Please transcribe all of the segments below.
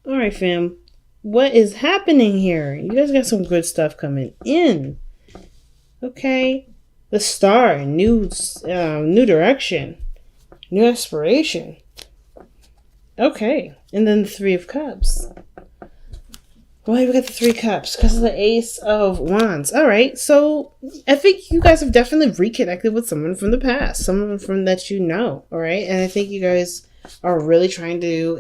All right, fam. What is happening here? You guys got some good stuff coming in. Okay. The star, new direction, new aspiration. Okay. And then the Three of Cups. Why we got the Three Cups? Because of the Ace of Wands. All right. So I think you guys have definitely reconnected with someone from the past, someone from that you know. All right. And I think you guys are really trying to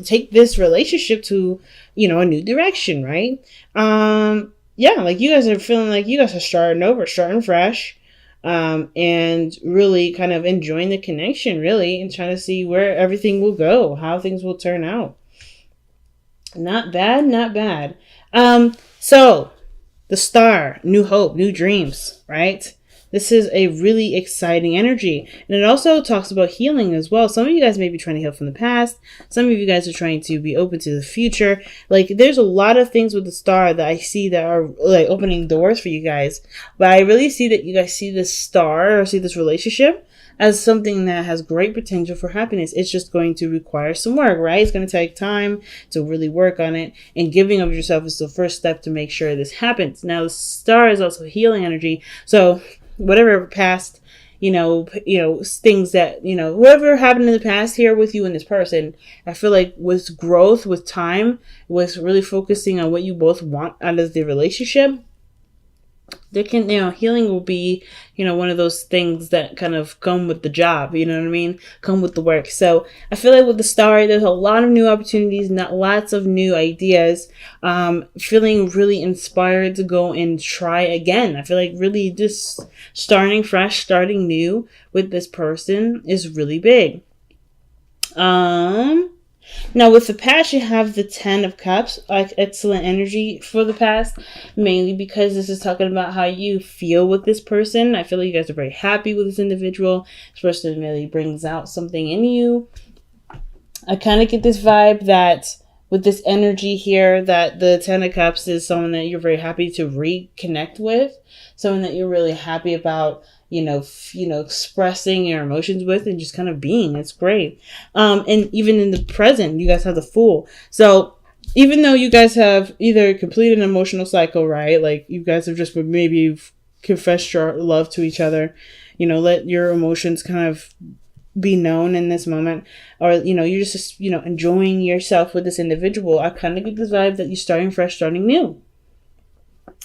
take this relationship to, a new direction, right? Yeah, like you guys are feeling like you guys are starting over, starting fresh, and really kind of enjoying the connection, really, and trying to see where everything will go, how things will turn out. Not bad, not bad. So the star, new hope, new dreams, right? This is a really exciting energy. And it also talks about healing as well. Some of you guys may be trying to heal from the past. Some of you guys are trying to be open to the future. Like, there's a lot of things with the star that I see that are like opening doors for you guys. But I really see that you guys see this star or see this relationship as something that has great potential for happiness. It's just going to require some work, right? It's going to take time to really work on it, and giving of yourself is the first step to make sure this happens. Now, the star is also healing energy. So whatever past, things that, whatever happened in the past here with you and this person, I feel like with growth, with time, with really focusing on what you both want out of the relationship, there can, healing will be, one of those things that kind of come with the job, you know what I mean? Come with the work. So I feel like with the star, there's a lot of new opportunities, not lots of new ideas. Feeling really inspired to go and try again. I feel like really just starting fresh, starting new with this person is really big. Now, with the past, you have the 10 of Cups, like excellent energy for the past, mainly because this is talking about how you feel with this person. I feel like you guys are very happy with this individual. This person really brings out something in you. I kind of get this vibe that with this energy here, that the 10 of Cups is someone that you're very happy to reconnect with, someone that you're really happy about, expressing your emotions with and just kind of being. It's great. And even in the present, you guys have the Fool. So even though you guys have either completed an emotional cycle, right? Like you guys have just maybe confessed your love to each other, let your emotions kind of be known in this moment, or you're just enjoying yourself with this individual. I kind of get this vibe that you're starting fresh, starting new.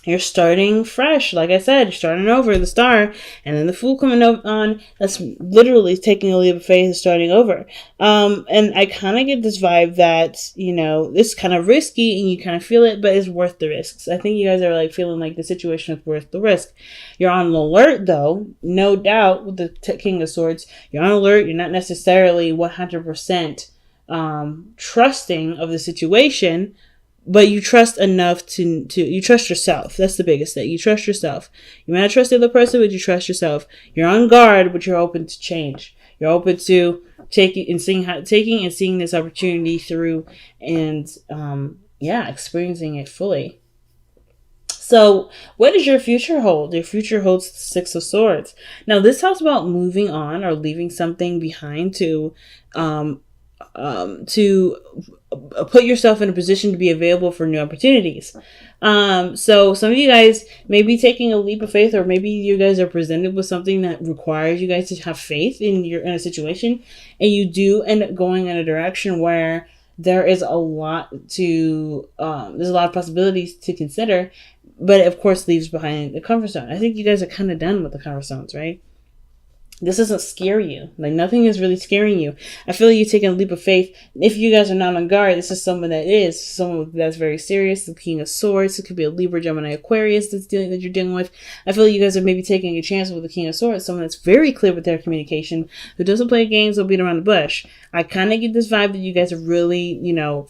You're starting fresh. Like I said, you're starting over, the star, and then the Fool coming on. That's literally taking a leap of faith and starting over. And I kind of get this vibe that, it's kind of risky and you kind of feel it, but it's worth the risks. I think you guys are like feeling like the situation is worth the risk. You're on alert though, no doubt, with the King of Swords. You're on alert. You're not necessarily 100% trusting of the situation, but you trust enough to you trust yourself. That's the biggest thing. You trust yourself. You might not trust the other person, but you trust yourself. You're on guard, but you're open to change. You're open to taking and seeing this opportunity through, and experiencing it fully. So what does your future hold? Your future holds the Six of Swords. Now this talks about moving on or leaving something behind to put yourself in a position to be available for new opportunities. So some of you guys may be taking a leap of faith, or maybe you guys are presented with something that requires you guys to have faith in a situation, and you do end up going in a direction where there is a lot there's a lot of possibilities to consider, but it of course leaves behind the comfort zone. I think you guys are kind of done with the comfort zones, right? This doesn't scare you. Like, nothing is really scaring you. I feel like you're taking a leap of faith. If you guys are not on guard, this is someone that's very serious. The King of Swords. It could be a Libra, Gemini, Aquarius that you're dealing with. I feel like you guys are maybe taking a chance with the King of Swords. Someone that's very clear with their communication, who doesn't play games or beat around the bush. I kind of get this vibe that you guys are really,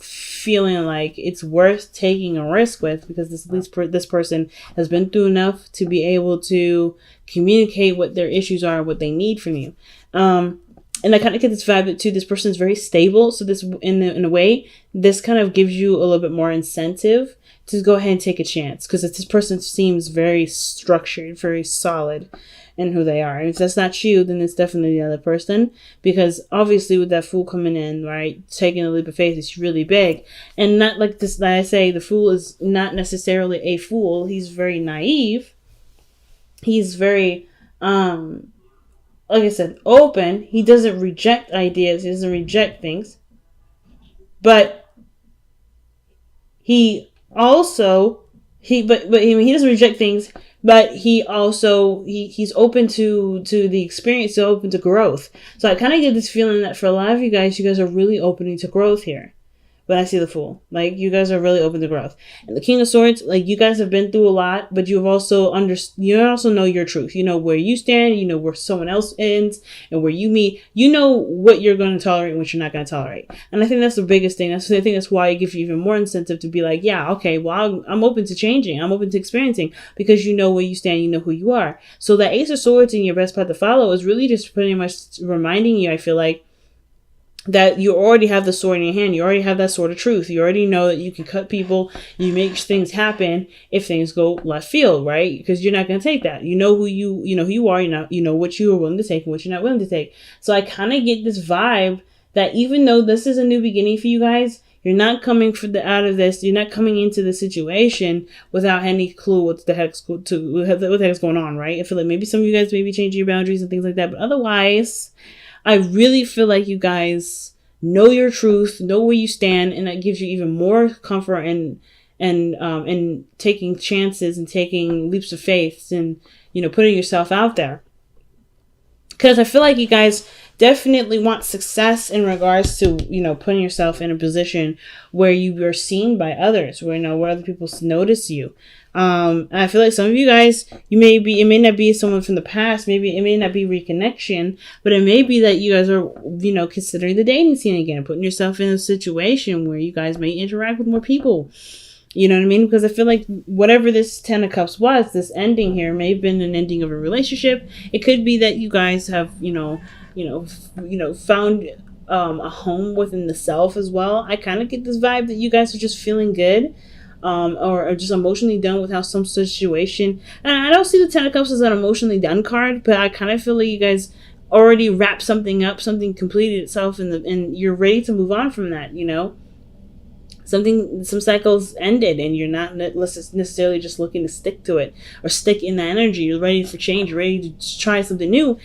feeling like it's worth taking a risk with, because this person has been through enough to be able to communicate what their issues are, what they need from you. And I kind of get this vibe that too, this person is very stable. So this, in a way, this kind of gives you a little bit more incentive to go ahead and take a chance, because this person seems very structured, very solid in who they are. And if that's not you, then it's definitely the other person, because obviously with that Fool coming in, right, taking a leap of faith is really big. And not like this, like I say, the Fool is not necessarily a fool. He's very naive. He's very, like I said, open. He doesn't reject ideas. He doesn't reject things. But he also, he doesn't reject things, but he also, he's open to the experience, so open to growth. So I kind of get this feeling that for a lot of you guys are really opening to growth here. When I see the Fool, like, you guys are really open to growth. And the King of Swords, like, you guys have been through a lot, but you also know your truth. You know where you stand, you know where someone else ends, and where you meet. You know what you're going to tolerate and what you're not going to tolerate. And I think that's the biggest thing. I think that's why it gives you even more incentive to be like, yeah, okay, well, I'm open to changing. I'm open to experiencing, because you know where you stand, you know who you are. So that Ace of Swords in your best path to follow is really just pretty much reminding you, I feel like, that you already have the sword in your hand. You already have that sword of truth. You already know that you can cut people. You make things happen if things go left field, right? Because you're not going to take that. You know who you are. You know what you are willing to take and what you're not willing to take. So I kind of get this vibe that even though this is a new beginning for you guys, you're not coming out of this. You're not coming into the situation without any clue what the heck's going on, right? I feel like maybe some of you guys may be changing your boundaries and things like that, but otherwise, I really feel like you guys know your truth, know where you stand, and that gives you even more comfort and taking chances and taking leaps of faith and, putting yourself out there. Because I feel like you guys definitely want success in regards to, putting yourself in a position where you are seen by others, where other people notice you. I feel like some of you guys, it may not be someone from the past, maybe it may not be reconnection, but it may be that you guys are, considering the dating scene again, putting yourself in a situation where you guys may interact with more people. You know what I mean? Because I feel like whatever this 10 of Cups was, this ending here may have been an ending of a relationship. It could be that you guys have, found a home within the self as well. I kind of get this vibe that you guys are just feeling good. Or just emotionally done with how some situation. And I don't see the 10 of Cups as an emotionally done card, but I kind of feel like you guys already wrapped something up, something completed itself, and you're ready to move on from that. Some cycles ended, and you're not necessarily just looking to stick to it or stick in the energy. You're ready for change, you're ready to try something new,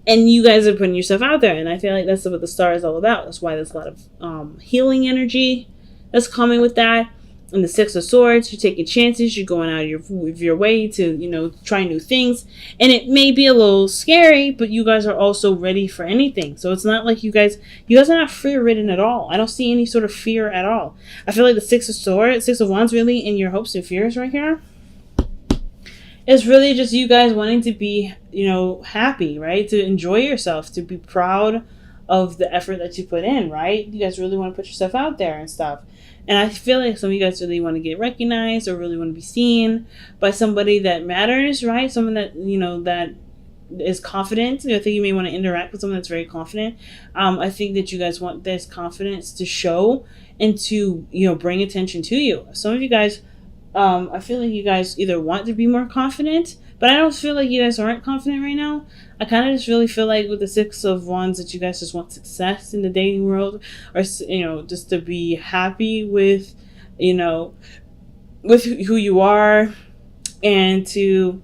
and you guys are putting yourself out there. And I feel like that's what the star is all about. That's why there's a lot of healing energy that's coming with that. And the Six of Swords, you're taking chances, you're going out of your way to, try new things. And it may be a little scary, but you guys are also ready for anything. So it's not like you guys are not fear-ridden at all. I don't see any sort of fear at all. I feel like the Six of Wands really in your hopes and fears right here. It's really just you guys wanting to be, happy, right? To enjoy yourself, to be proud of the effort that you put in, right? You guys really want to put yourself out there and stuff. And I feel like some of you guys really want to get recognized or really want to be seen by somebody that matters, right? Someone that, that is confident. I think you may want to interact with someone that's very confident. I think that you guys want this confidence to show and to, bring attention to you. Some of you guys, I feel like you guys either want to be more confident, but I don't feel like you guys aren't confident right now. I kind of just really feel like with the Six of Wands that you guys just want success in the dating world, or, just to be happy with, with who you are, and to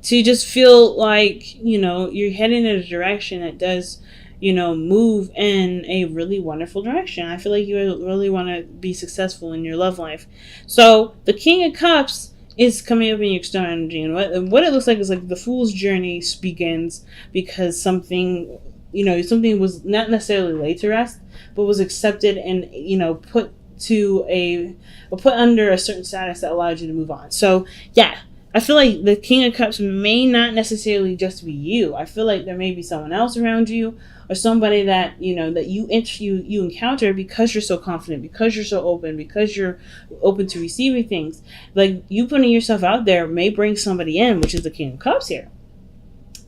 just feel like, you're heading in a direction that does, move in a really wonderful direction. I feel like you really want to be successful in your love life. So the King of Cups is coming up in your external energy, and what it looks like is like the Fool's journey begins because something was not necessarily laid to rest, but was accepted and put under a certain status that allowed you to move on. So yeah, I feel like the King of Cups may not necessarily just be you. I feel like there may be someone else around you, or somebody that that you encounter because you're so confident, because you're so open, because you're open to receiving things. Like, you putting yourself out there may bring somebody in, which is the King of Cups here.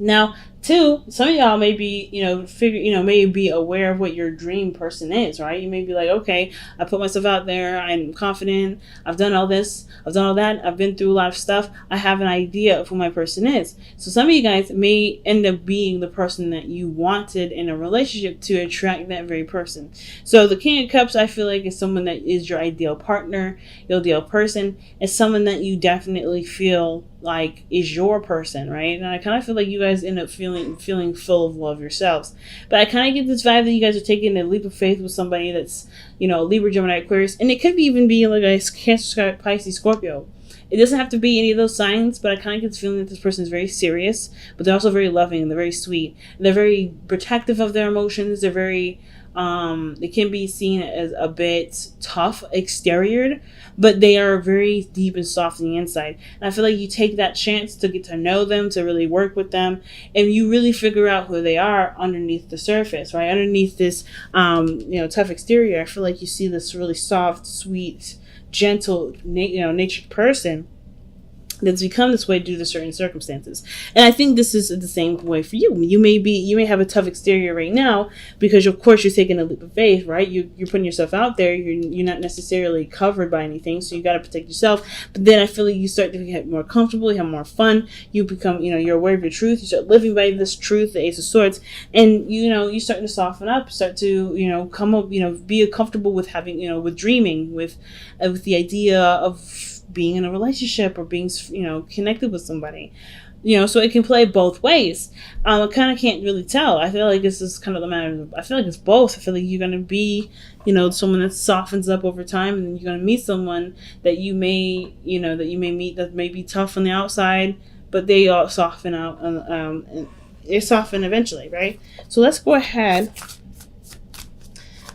Now, Two, some of y'all may be, may be aware of what your dream person is, right? You may be like, okay, I put myself out there, I'm confident, I've done all this, I've done all that, I've been through a lot of stuff, I have an idea of who my person is. So some of you guys may end up being the person that you wanted in a relationship to attract that very person. So the King of Cups, I feel like, is someone that is your ideal partner, your ideal person. It's someone that you definitely feel like is your person, right? And I kind of feel like you guys end up feeling full of love yourselves. But I kind of get this vibe that you guys are taking a leap of faith with somebody that's, Libra, Gemini, Aquarius, and it could even be like a Cancer, Pisces, Scorpio. It doesn't have to be any of those signs, but I kind of get this feeling that this person is very serious, but they're also very loving and they're very sweet. They're very protective of their emotions. They're very they can be seen as a bit tough exterior, but they are very deep and soft on the inside. And I feel like you take that chance to get to know them, to really work with them, and you really figure out who they are underneath the surface, right? Underneath this, tough exterior, I feel like you see this really soft, sweet, gentle, natured person that's become this way due to certain circumstances. And I think this is the same way for you. You may have a tough exterior right now because of course you're taking a leap of faith, right? You're putting yourself out there. You're not necessarily covered by anything, so you got to protect yourself. But then I feel like you start to get more comfortable, you have more fun. You become, you're aware of your truth. You start living by this truth, the Ace of Swords, and you starting to soften up, start to come up, be comfortable with having, with dreaming, with the idea of being in a relationship or being connected with somebody, so it can play both ways. I kind of can't really tell. I feel like this is kind of the matter. I feel like it's both. I feel like you're going to be someone that softens up over time, and then you're going to meet someone that you may meet that may be tough on the outside, but they all soften out and they soften eventually, right? So let's go ahead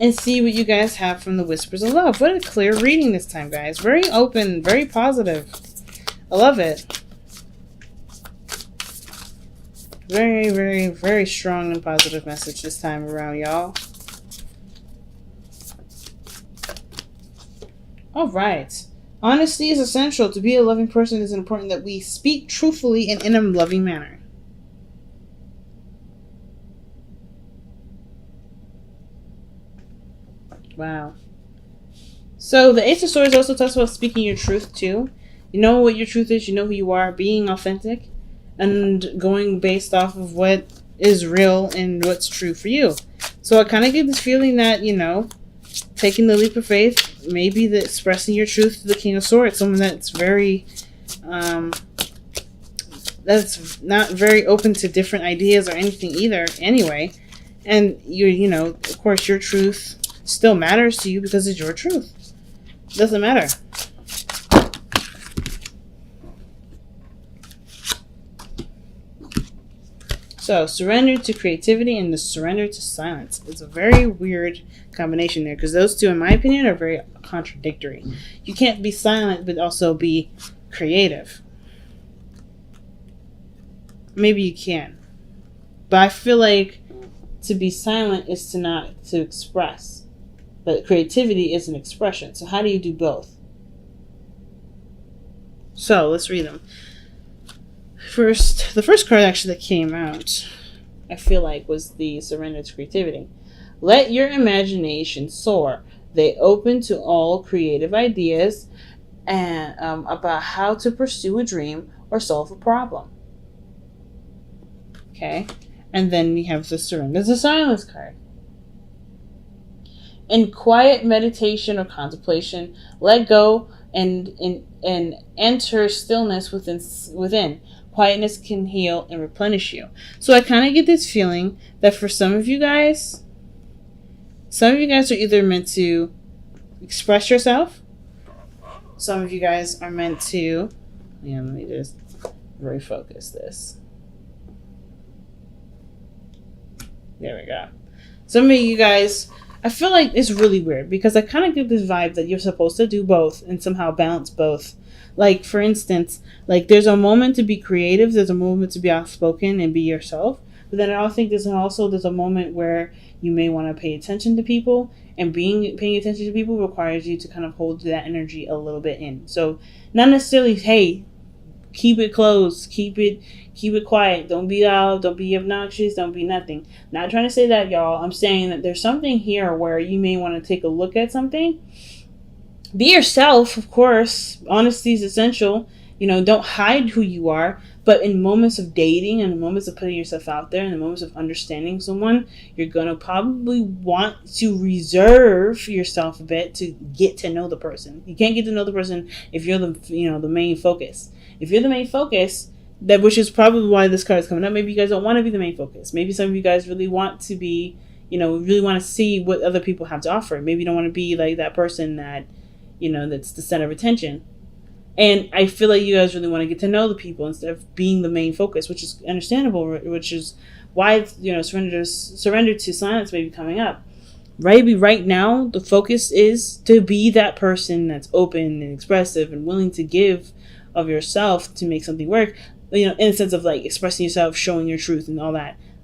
and see what you guys have from the Whispers of Love. What a clear reading this time, guys. Very open, very positive. I love it. Very, very, very strong and positive message this time around, y'all. All right. Honesty is essential. To be a loving person, it is important that we speak truthfully and in a loving manner. Wow. So the Ace of Swords also talks about speaking your truth too. You know what your truth is, you know who you are, being authentic, and going based off of what is real and what's true for you. So I kind of get this feeling that, taking the leap of faith, maybe the expressing your truth to the King of Swords, someone that's very, that's not very open to different ideas or anything either anyway. And of course your truth still matters to you because it's your truth. It doesn't matter. So, surrender to creativity and the surrender to silence. It's a very weird combination there because those two, in my opinion, are very contradictory. You can't be silent but also be creative. Maybe you can. But I feel like to be silent is to express. But creativity is an expression. So how do you do both? So let's read them. The first card actually that came out, I feel like, was the surrender to creativity. Let your imagination soar. They open to all creative ideas and about how to pursue a dream or solve a problem. Okay, and then we have the surrender to silence card. In quiet meditation or contemplation, let go and enter stillness within. Quietness can heal and replenish you. So I kind of get this feeling that for some of you guys are either meant to express yourself. Some of you guys are meant to, let me just refocus this. There we go. Some of you guys, I feel like it's really weird because I kind of get this vibe that you're supposed to do both and somehow balance both. Like, for instance, like there's a moment to be creative, there's a moment to be outspoken and be yourself. But then I think there's a moment where you may want to pay attention to people, and paying attention to people requires you to kind of hold that energy a little bit in. So not necessarily, hey, Keep it closed. Keep it quiet. Don't be loud. Don't be obnoxious. Don't be nothing. Not trying to say that, y'all. I'm saying that there's something here where you may want to take a look at something. Be yourself, of course. Honesty is essential. Don't hide who you are. But in moments of dating and in moments of putting yourself out there and in moments of understanding someone, you're going to probably want to reserve yourself a bit to get to know the person. You can't get to know the person if you're the main focus. If you're the main focus, which is probably why this card is coming up. Maybe you guys don't want to be the main focus. Maybe some of you guys really want to be, really want to see what other people have to offer. Maybe you don't want to be like that person that, that's the center of attention. And I feel like you guys really want to get to know the people instead of being the main focus, which is understandable, which is why, surrender to silence may be coming up. Maybe right now, the focus is to be that person that's open and expressive and willing to give of yourself to make something work, in the sense of like expressing yourself, showing your truth and all that.